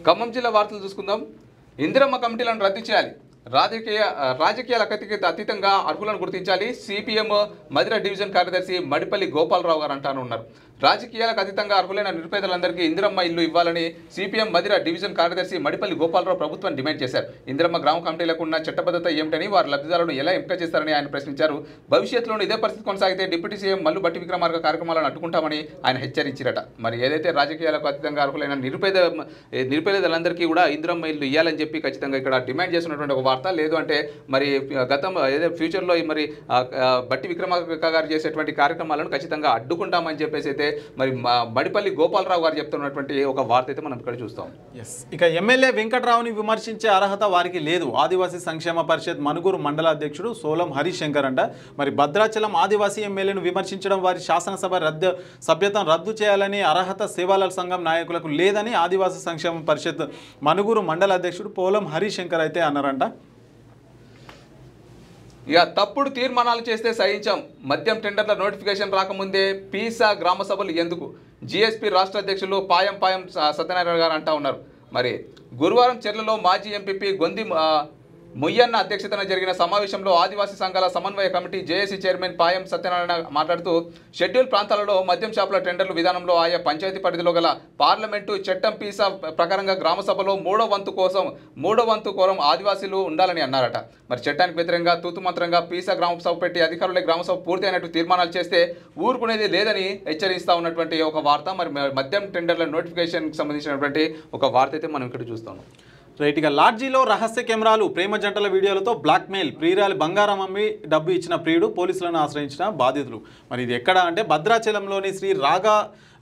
ఖమ్మం జిల్లా వార్తలు చూసుకుందాం. ఇందిరమ్మ కమిటీలను రద్దు చేయాలి. రాజకీయాలకు అతీతంగా అర్హులను గుర్తించాలి. సిపిఎం మధిర డివిజన్ కార్యదర్శి మడిపల్లి గోపాలరావు గారు అంటానున్నారు. రాజకీయాలకు అతీతంగా అర్హులైన నిరుపేదలందరికీ ఇందిరమ్మ ఇల్లు ఇవ్వాలని సిపిఎం మధిర డివిజన్ కార్యదర్శి మడిపల్లి గోపాలరావు ప్రభుత్వాన్ని డిమాండ్ చేశారు. ఇందిరమ్మ గ్రామ కమిటీలకు ఉన్న చట్టబద్ధత ఏమిటని, వారి లబ్ధిదారులను ఎలా ఎంపిక చేస్తారని ఆయన ప్రశ్నించారు. భవిష్యత్తులోనూ ఇదే పరిస్థితి కొనసాగితే డిప్యూటీ సీఎం మల్లు బట్టి విక్రమార్క కార్యక్రమాలను అడ్డుకుంటామని ఆయన హెచ్చరించారట. మరి ఏదైతే రాజకీయాలకు అతీతంగా అర్హులైన నిరుపేదలందరికీ కూడా ఇందిరమ్మ ఇల్లు ఇవ్వాలని చెప్పి ఖచ్చితంగా ఇక్కడ డిమాండ్ చేస్తున్నటువంటి ఒక వార్త. లేదు అంటే మరి గతం ఏదైతే ఫ్యూచర్లో మరి బట్టి విక్రమార్క గారు చేసేటువంటి కార్యక్రమాలను ఖచ్చితంగా అడ్డుకుంటామని చెప్పేసి అయితే మరి మడిపల్లి గోపాలరావు గారు చెప్తున్నటువంటి ఒక వార్త అయితే మనం ఇక్కడ చూస్తాం. ఇక ఎమ్మెల్యే వెంకట్రావుని విమర్శించే అర్హత వారికి లేదు. ఆదివాసీ సంక్షేమ పరిషత్ మనుగూరు మండల అధ్యక్షుడు సోలం హరిశంకర్ అంట. మరి భద్రాచలం ఆదివాసీ ఎమ్మెల్యేను విమర్శించడం వారి శాసనసభ సభ్యత్వం రద్దు చేయాలని అర్హత సేవాలాల్ సంఘం నాయకులకు లేదని ఆదివాసీ సంక్షేమ పరిషత్ మనుగూరు మండల అధ్యక్షుడు పోలం హరిశంకర్ అయితే అన్నారంట. ఇక తప్పుడు తీర్మానాలు చేస్తే సహించాం. మద్యం టెండర్ల నోటిఫికేషన్ రాకముందే పీసా గ్రామ సభలు ఎందుకు? జీఎస్పీ రాష్ట్ర అధ్యక్షులు పాయం సత్యనారాయణ గారు అంటా ఉన్నారు. మరి గురువారం చెర్లలో మాజీ ఎంపీపీ గొంది ముయ్యన్న అధ్యక్షతన జరిగిన సమావేశంలో ఆదివాసీ సంఘాల సమన్వయ committee JAC chairman Payam Satyanarayana మాట్లాడుతూ షెడ్యూల్ ప్రాంతాలలో మద్యం షాపుల టెండర్లు విధానంలో ఆయా పంచాయతీ పరిధిలో గల పార్లమెంటు చట్టం పీసా ప్రకారంగా గ్రామ సభలో మూడో వంతు కోరం ఆదివాసీలు ఉండాలని అన్నారట. మరి చట్టానికి వ్యతిరేకంగా తూతుమంత్రంగా పీసా గ్రామ సభ పెట్టి అధికారులే గ్రామ సభ పూర్తి అయినట్టు తీర్మానాలు చేస్తే ఊరుకునేది లేదని హెచ్చరిస్తా ఉన్నటువంటి ఒక వార్త. మరి మద్యం టెండర్ల నోటిఫికేషన్కి సంబంధించినటువంటి ఒక వార్త అయితే మనం ఇక్కడ చూస్తాము. రైట్. ఇక లాడ్జీలో రహస్య కెమెరాలు, ప్రేమ జంటల వీడియోలతో బ్లాక్మెయిల్, ప్రియురాలి బంగారం అమ్మి డబ్బు ఇచ్చిన ప్రియుడు పోలీసులను ఆశ్రయించిన బాధితులు. మరి ఇది ఎక్కడ అంటే భద్రాచలంలోని శ్రీ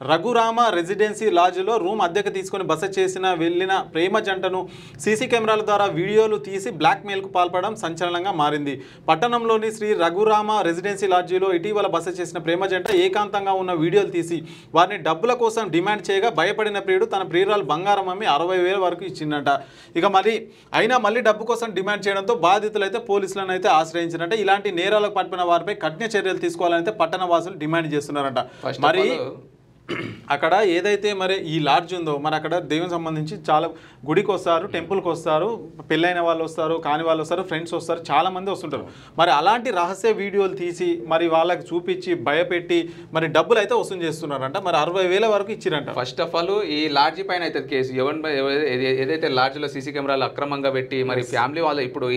రఘురామ రెసిడెన్సీ లాడ్జ్లో రూమ్ అద్దెకు తీసుకొని బస వెళ్ళిన ప్రేమ జంటను సీసీ కెమెరాల ద్వారా వీడియోలు తీసి బ్లాక్మెయిల్కు పాల్పడడం సంచలనంగా మారింది. పట్టణంలోని శ్రీ రఘురామ రెసిడెన్సీ లాడ్జీలో ఇటీవల బస చేసిన ప్రేమ జంట ఏకాంతంగా ఉన్న వీడియోలు తీసి వారిని డబ్బుల కోసం డిమాండ్ చేయగా భయపడిన ప్రియుడు తన ప్రియురాలు బంగారం అమ్మి 60,000 వరకు ఇచ్చిందట. ఇక మళ్ళీ డబ్బు కోసం డిమాండ్ చేయడంతో బాధితులు అయితే పోలీసులను అయితే ఆశ్రయించారంట. ఇలాంటి నేరాలకు పట్టిన వారిపై కఠిన చర్యలు తీసుకోవాలని అయితే పట్టణ వాసులు డిమాండ్ చేస్తున్నారంట. మరి అక్కడ ఏదైతే మరి ఈ లాడ్జ్ ఉందో మరి అక్కడ దేవునికి సంబంధించి చాలా గుడికి వస్తారు, టెంపుల్కి వస్తారు, పెళ్ళైన వాళ్ళు వస్తారు, కాని వాళ్ళు వస్తారు, ఫ్రెండ్స్ వస్తారు, చాలామంది వస్తుంటారు. మరి అలాంటి రహస్య వీడియోలు తీసి మరి వాళ్ళకి చూపించి భయపెట్టి మరి డబ్బులు అయితే వసూలు చేస్తున్నారంట. మరి 60,000 వరకు ఇచ్చిరంట. ఫస్ట్ ఆఫ్ ఆల్ ఈ లాడ్జీ పైన అయితే కేసు ఏదైతే లాడ్జ్లో సీసీ కెమెరాలు అక్రమంగా పెట్టి మరి ఫ్యామిలీ వాళ్ళు ఇప్పుడు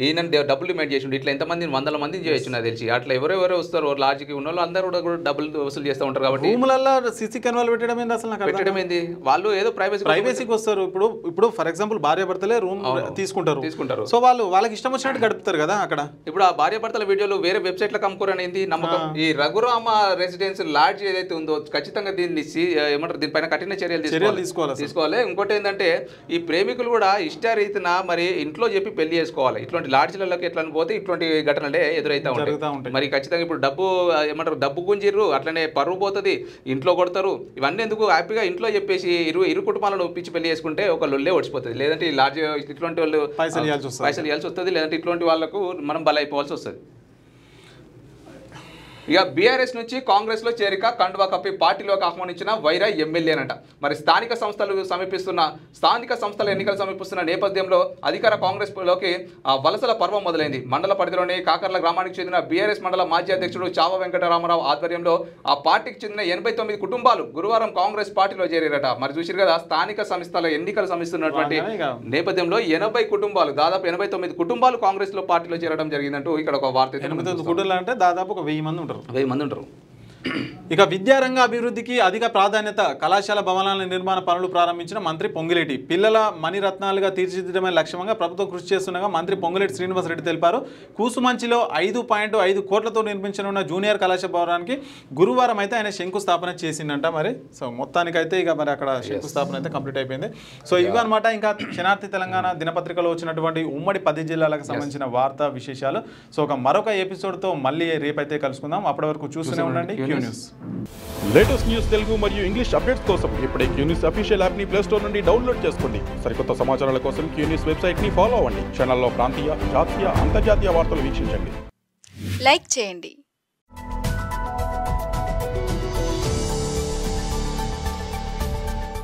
ఈయన డబ్బులు డిమాండ్ చేసి ఇట్లా ఎంతమంది 100 మందిని చేయొచ్చు నాకు తెలిసి. అట్లా ఎవరెవరో వస్తారు లాడ్జ్కి ఉన్న వాళ్ళు అందరూ కూడా డబ్బులు వసూలు చేస్తూ ఉంటారు. కాబట్టి రూములలో సీసీ కెమెరాలు పెట్టడం ఏంది అసలు? పెట్టడం ఏంది? వాళ్ళు ఏదో ప్రైవసీకి వస్తారు. ఇప్పుడు ఫర్ ఎగ్జాంపుల్ భార్యాభర్తలే రూమ్ తీసుకుంటారు. సో వాళ్ళకి ఇష్టం వచ్చినట్టు గడుపుతారు కదా అక్కడ. ఇప్పుడు ఆ భార్యాభర్తల వీడియోలు వేరే వెబ్సైట్లో కమ్ముకోరనేది నమ్మకం. ఈ రఘురామ రెసిడెన్స్ లాడ్జ్ ఏదైతే ఉందో ఖచ్చితంగా దీన్ని ఏమంటారు దీనిపైన కఠిన చర్యలు తీసుకోవాలి. ఇంకోటి ఏంటంటే ఈ ప్రేమికులు కూడా ఇష్టారీతిన మరి ఇంట్లో చెప్పి పెళ్లి చేసుకోవాలి. ఇట్లాంటి లాడ్జ్లలోకి ఎట్లా పోతే ఇట్లాంటి ఘటనలే ఎదురైతే ఉంటాయి. మరి ఖచ్చితంగా ఇప్పుడు డబ్బు గుంజిర్రు, అట్లనే పరువు పోతుంది, ఇంట్లో కొడతారు. ఇవన్నీ ఎందుకు? హ్యాపీగా ఇంట్లో చెప్పేసి ఇరు కుటుంబాలను ఒప్పించి పెళ్లి చేసుకుంటే ఒక లొల్లే ఓడిచిపోతుంది. లేదంటే లాడ్జ్ ఇట్లాంటి వాళ్ళు పైసలు ఇవ్వాల్సి వస్తుంది, లేదంటే ఇట్లాంటి వాళ్ళకు మనం బలైపోవాల్సి వస్తుంది. ఇక బీఆర్ఎస్ నుంచి కాంగ్రెస్లో చేరిక, కండువా కప్పి పార్టీలోకి ఆహ్వానించిన వైరా ఎమ్మెల్యేనంట. మరి స్థానిక సంస్థల ఎన్నికలు సమీపిస్తున్న నేపథ్యంలో అధికార కాంగ్రెస్లోకి వలసల పర్వం మొదలైంది. మండల పరిధిలోని కాకర్ల గ్రామానికి చెందిన బీఆర్ఎస్ మండల మాజీ అధ్యక్షుడు చావ వెంకటరామారావు ఆధ్వర్యంలో ఆ పార్టీకి చెందిన 89 కుటుంబాలు గురువారం కాంగ్రెస్ పార్టీలో చేరారట. మరి చూసారు కదా, స్థానిక సంస్థల ఎన్నికలు సమీపిస్తున్నటువంటి నేపథ్యంలో 80 కుటుంబాలు, దాదాపు 89 కుటుంబాలు కాంగ్రెస్ లో పార్టీలో చేరడం జరిగిందంటూ ఇక్కడ ఒక వార్త. 89 కుటుంబాలు అంటే దాదాపు ఒక 1000 మంది ఉంటారు. 1000 మంది ఉంటారు. ఇక విద్యారంగ అభివృద్ధికి అధిక ప్రాధాన్యత, కళాశాల భవనాల నిర్మాణ పనులు ప్రారంభించిన మంత్రి పొంగిలేటి. పిల్లల మణిరత్నాలుగా తీర్చిదిద్దడమే లక్ష్యంగా ప్రభుత్వం కృషి చేస్తుండగా మంత్రి పొంగిలేటి శ్రీనివాసరెడ్డి తెలిపారు. కూసుమంచిలో 5.5 కోట్లతో నిర్మించనున్న జూనియర్ కళాశాల భవనానికి గురువారం అయితే ఆయన శంకుస్థాపన చేసిందంట. మరి సో మొత్తానికైతే ఇక మరి అక్కడ శంకుస్థాపన అయితే కంప్లీట్ అయిపోయింది. సో ఇవి అనమాట ఇంకా క్షణార్థి తెలంగాణ దినపత్రికలో వచ్చినటువంటి ఉమ్మడి 10 జిల్లాలకు సంబంధించిన వార్తా విశేషాలు. సో మరొక ఎపిసోడ్తో మళ్ళీ రేపైతే కలుసుకుందాం. అప్పటి వరకు చూస్తూనే ఉండండి న్యూస్. లేటెస్ట్ న్యూస్ తెలుగు మరియు ఇంగ్లీష్ అప్డేట్స్ కోసం ఇప్పుడే క్యూన్యూస్ అఫీషియల్ యాప్ ని ప్లే స్టోర్ నుండి డౌన్లోడ్ చేసుకోండి. సరికొత్త సమాచారాల కోసం క్యూన్యూస్ వెబ్సైట్ ని ఫాలో అవ్వండి. ఛానల్లో ప్రాంతీయ, జాతీయ, అంతర్జాతీయ వార్తలు వీక్షించండి. లైక్ చేయండి.